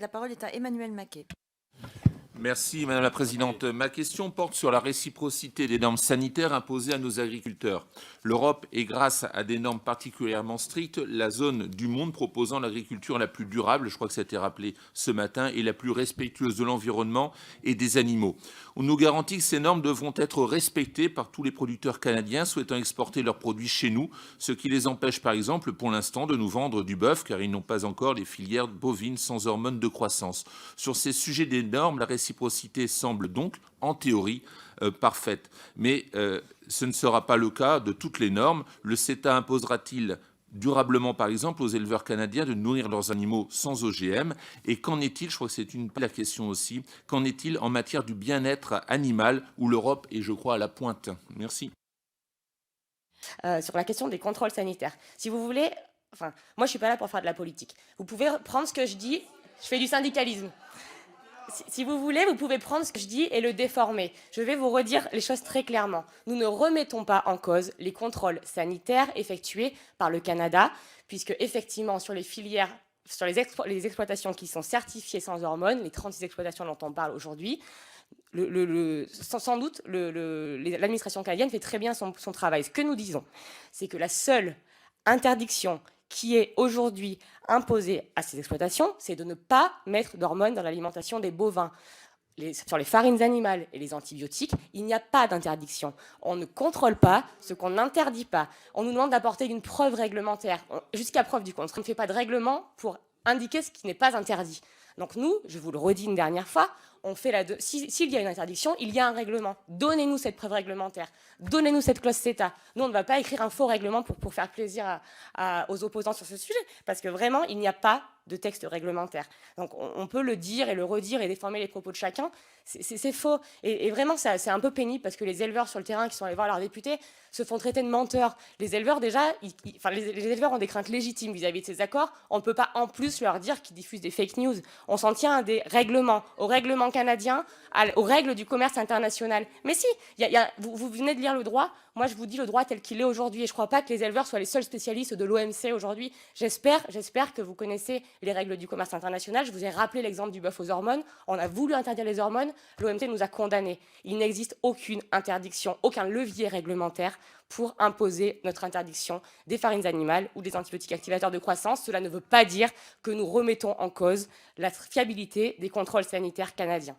La parole est à Emmanuel Maquet. Merci Madame la Présidente. Ma question porte sur la réciprocité des normes sanitaires imposées à nos agriculteurs. L'Europe est, grâce à des normes particulièrement strictes, la zone du monde proposant l'agriculture la plus durable, je crois que ça a été rappelé ce matin, et la plus respectueuse de l'environnement et des animaux. On nous garantit que ces normes devront être respectées par tous les producteurs canadiens souhaitant exporter leurs produits chez nous, ce qui les empêche par exemple pour l'instant de nous vendre du bœuf car ils n'ont pas encore les filières bovines sans hormones de croissance. Sur ces sujets des normes, la réciprocité semble donc, en théorie, parfaite. Mais ce ne sera pas le cas de toutes les normes. Le CETA imposera-t-il durablement, par exemple, aux éleveurs canadiens de nourrir leurs animaux sans OGM? Et qu'en est-il, je crois que c'est la question aussi, qu'en est-il en matière du bien-être animal où l'Europe est, je crois, à la pointe? Merci. Sur la question des contrôles sanitaires. Si vous voulez, moi je ne suis pas là pour faire de la politique. Vous pouvez prendre ce que je dis, je fais du syndicalisme. Si vous voulez, vous pouvez prendre ce que je dis et le déformer. Je vais vous redire les choses très clairement. Nous ne remettons pas en cause les contrôles sanitaires effectués par le Canada, puisque effectivement sur les filières, sur les exploitations qui sont certifiées sans hormones, les 36 exploitations dont on parle aujourd'hui, sans doute l'administration canadienne fait très bien son travail. Ce que nous disons, c'est que la seule interdiction qui est aujourd'hui imposée à ces exploitations, c'est de ne pas mettre d'hormones dans l'alimentation des bovins. Sur les farines animales et les antibiotiques, il n'y a pas d'interdiction. On ne contrôle pas ce qu'on n'interdit pas. On nous demande d'apporter une preuve réglementaire, jusqu'à preuve du contraire. On ne fait pas de règlement pour indiquer ce qui n'est pas interdit. Donc nous, je vous le redis une dernière fois, on fait s'il y a une interdiction, il y a un règlement. Donnez-nous cette preuve réglementaire. Donnez-nous cette clause CETA. Nous, on ne va pas écrire un faux règlement pour faire plaisir aux opposants sur ce sujet, parce que vraiment, il n'y a pas de texte réglementaire. Donc on peut le dire et le redire et déformer les propos de chacun. C'est faux. Et vraiment, c'est un peu pénible, parce que les éleveurs sur le terrain qui sont allés voir leurs députés se font traiter de menteurs. Les éleveurs, déjà, les éleveurs ont des craintes légitimes vis-à-vis de ces accords. On ne peut pas en plus leur dire qu'ils diffusent des fake news. On s'en tient à des règlements, au règlement canadien, aux règles du commerce international. Mais si, vous venez de lire le droit. Moi, je vous dis le droit tel qu'il est aujourd'hui. Et je ne crois pas que les éleveurs soient les seuls spécialistes de l'OMC aujourd'hui. J'espère que vous connaissez les règles du commerce international. Je vous ai rappelé l'exemple du bœuf aux hormones. On a voulu interdire les hormones. L'OMC nous a condamnés. Il n'existe aucune interdiction, aucun levier réglementaire pour imposer notre interdiction des farines animales ou des antibiotiques activateurs de croissance. Cela ne veut pas dire que nous remettons en cause la fiabilité des contrôles sanitaires canadiens.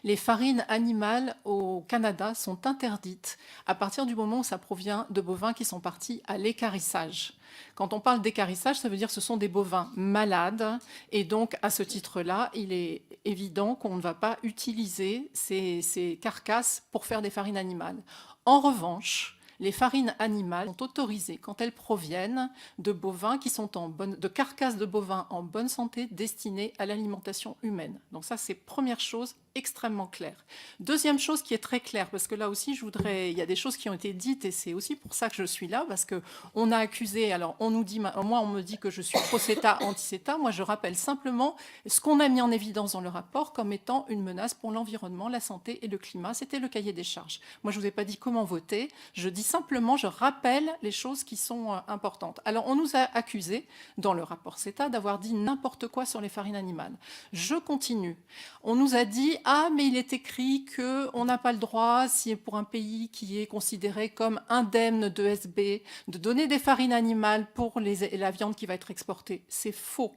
Les farines animales au Canada sont interdites à partir du moment où ça provient de bovins qui sont partis à l'équarrissage. Quand on parle d'équarrissage, ça veut dire que ce sont des bovins malades. Et donc, à ce titre-là, il est évident qu'on ne va pas utiliser ces carcasses pour faire des farines animales. En revanche, les farines animales sont autorisées quand elles proviennent de bovins qui sont de carcasses de bovins en bonne santé destinées à l'alimentation humaine. Donc ça, c'est première chose extrêmement claire. Deuxième chose qui est très claire, parce que là aussi, il y a des choses qui ont été dites et c'est aussi pour ça que je suis là, parce qu'on a accusé, alors on nous dit, moi on me dit que je suis pro-CETA, anti-CETA, moi je rappelle simplement ce qu'on a mis en évidence dans le rapport comme étant une menace pour l'environnement, la santé et le climat. C'était le cahier des charges. Moi je ne vous ai pas dit comment voter, je dis simplement, je rappelle les choses qui sont importantes. Alors on nous a accusé dans le rapport CETA d'avoir dit n'importe quoi sur les farines animales. Je continue. On nous a dit ah, mais il est écrit qu'on n'a pas le droit, si pour un pays qui est considéré comme indemne de SB, de donner des farines animales pour la viande qui va être exportée. C'est faux.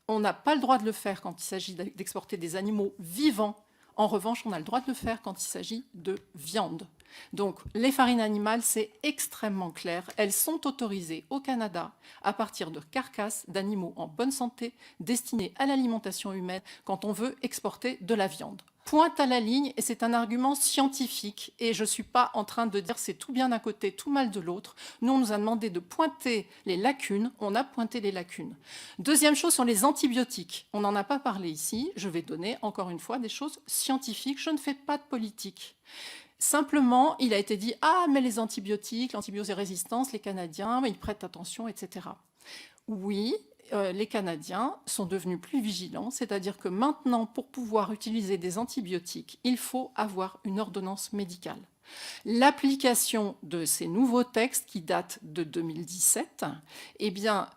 On n'a pas le droit de le faire quand il s'agit d'exporter des animaux vivants. En revanche, on a le droit de le faire quand il s'agit de viande. Donc, les farines animales, c'est extrêmement clair. Elles sont autorisées au Canada à partir de carcasses d'animaux en bonne santé destinés à l'alimentation humaine quand on veut exporter de la viande. Pointe à la ligne, et c'est un argument scientifique, et je ne suis pas en train de dire c'est tout bien d'un côté, tout mal de l'autre. Nous, on nous a demandé de pointer les lacunes, on a pointé les lacunes. Deuxième chose sur les antibiotiques, on n'en a pas parlé ici, je vais donner encore une fois des choses scientifiques, je ne fais pas de politique. Simplement, il a été dit « Ah, mais les antibiotiques, l'antibiorésistance, les Canadiens, ils prêtent attention, etc. » Oui, les Canadiens sont devenus plus vigilants, c'est-à-dire que maintenant, pour pouvoir utiliser des antibiotiques, il faut avoir une ordonnance médicale. L'application de ces nouveaux textes qui datent de 2017, eh bien,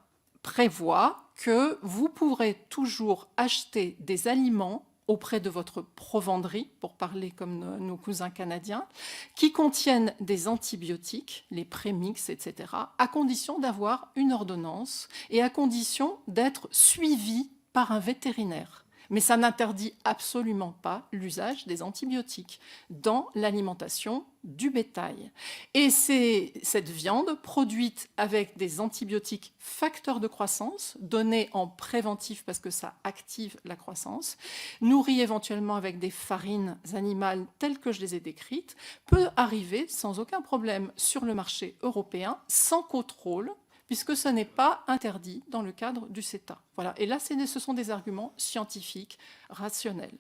prévoit que vous pourrez toujours acheter des aliments auprès de votre provenderie, pour parler comme nos cousins canadiens, qui contiennent des antibiotiques, les prémix, etc., à condition d'avoir une ordonnance et à condition d'être suivi par un vétérinaire. Mais ça n'interdit absolument pas l'usage des antibiotiques dans l'alimentation du bétail. Et c'est cette viande produite avec des antibiotiques facteurs de croissance, donnés en préventif parce que ça active la croissance, nourrie éventuellement avec des farines animales telles que je les ai décrites, peut arriver sans aucun problème sur le marché européen, sans contrôle, puisque ce n'est pas interdit dans le cadre du CETA. Voilà. Et là, ce sont des arguments scientifiques, rationnels.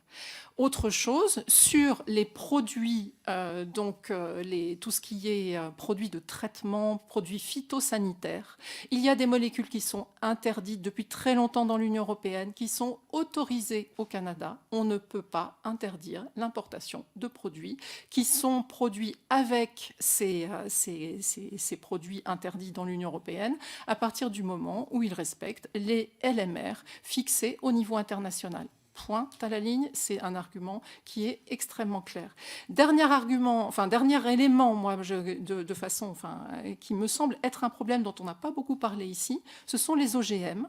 Autre chose, sur les produits, tout ce qui est produits de traitement, produits phytosanitaires, il y a des molécules qui sont interdites depuis très longtemps dans l'Union européenne, qui sont autorisées au Canada. On ne peut pas interdire l'importation de produits qui sont produits avec ces produits interdits dans l'Union européenne à partir du moment où ils respectent les LMR fixés au niveau international. Point à la ligne, c'est un argument qui est extrêmement clair. Dernier élément, moi, qui me semble être un problème dont on n'a pas beaucoup parlé ici, ce sont les OGM.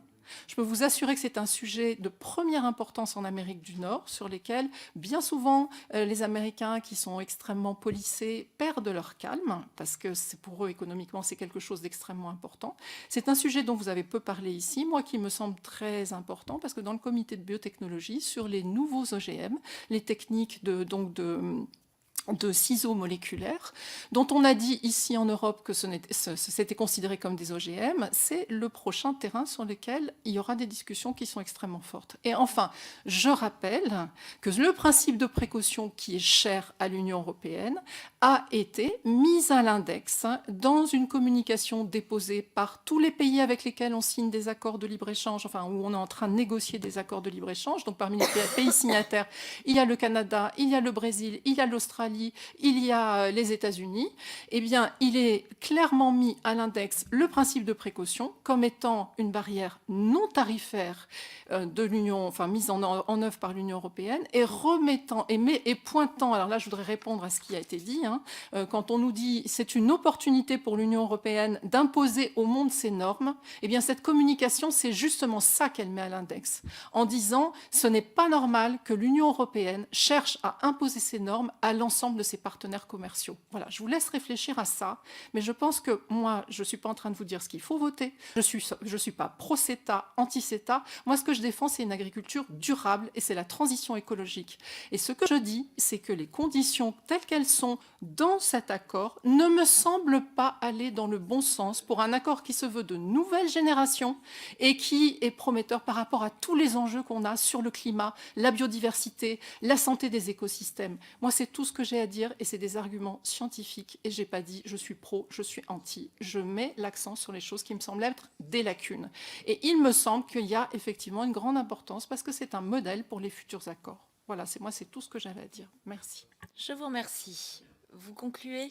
Je peux vous assurer que c'est un sujet de première importance en Amérique du Nord, sur lesquels, bien souvent, les Américains qui sont extrêmement policés perdent leur calme, parce que pour eux, économiquement, c'est quelque chose d'extrêmement important. C'est un sujet dont vous avez peu parlé ici, moi qui me semble très important, parce que dans le comité de biotechnologie, sur les nouveaux OGM, les techniques de ciseaux moléculaires, dont on a dit ici en Europe que c'était considéré comme des OGM, c'est le prochain terrain sur lequel il y aura des discussions qui sont extrêmement fortes. Et enfin, je rappelle que le principe de précaution qui est cher à l'Union européenne a été mis à l'index dans une communication déposée par tous les pays avec lesquels on signe des accords de libre-échange, où on est en train de négocier des accords de libre-échange. Donc parmi les pays signataires, il y a le Canada, il y a le Brésil, il y a l'Australie, il y a les États-Unis. Eh bien, il est clairement mis à l'index le principe de précaution comme étant une barrière non tarifaire de l'Union, mise en œuvre par l'Union européenne, et pointant, alors là je voudrais répondre à ce qui a été dit, quand on nous dit c'est une opportunité pour l'Union européenne d'imposer au monde ses normes, eh bien cette communication, c'est justement ça qu'elle met à l'index, en disant ce n'est pas normal que l'Union européenne cherche à imposer ses normes à l'ensemble de ses partenaires commerciaux. Voilà, je vous laisse réfléchir à ça, mais je pense que moi, je ne suis pas en train de vous dire ce qu'il faut voter, je suis pas pro-CETA, anti-CETA, moi ce que je défends, c'est une agriculture durable et c'est la transition écologique. Et ce que je dis, c'est que les conditions telles qu'elles sont dans cet accord ne me semblent pas aller dans le bon sens pour un accord qui se veut de nouvelle génération et qui est prometteur par rapport à tous les enjeux qu'on a sur le climat, la biodiversité, la santé des écosystèmes. Moi, c'est tout ce que j'ai à dire et c'est des arguments scientifiques et j'ai pas dit je suis pro, je suis anti. Je mets l'accent sur les choses qui me semblent être des lacunes. Et il me semble qu'il y a effectivement une grande importance parce que c'est un modèle pour les futurs accords. Voilà, c'est tout ce que j'avais à dire. Merci. Je vous remercie. Vous concluez ?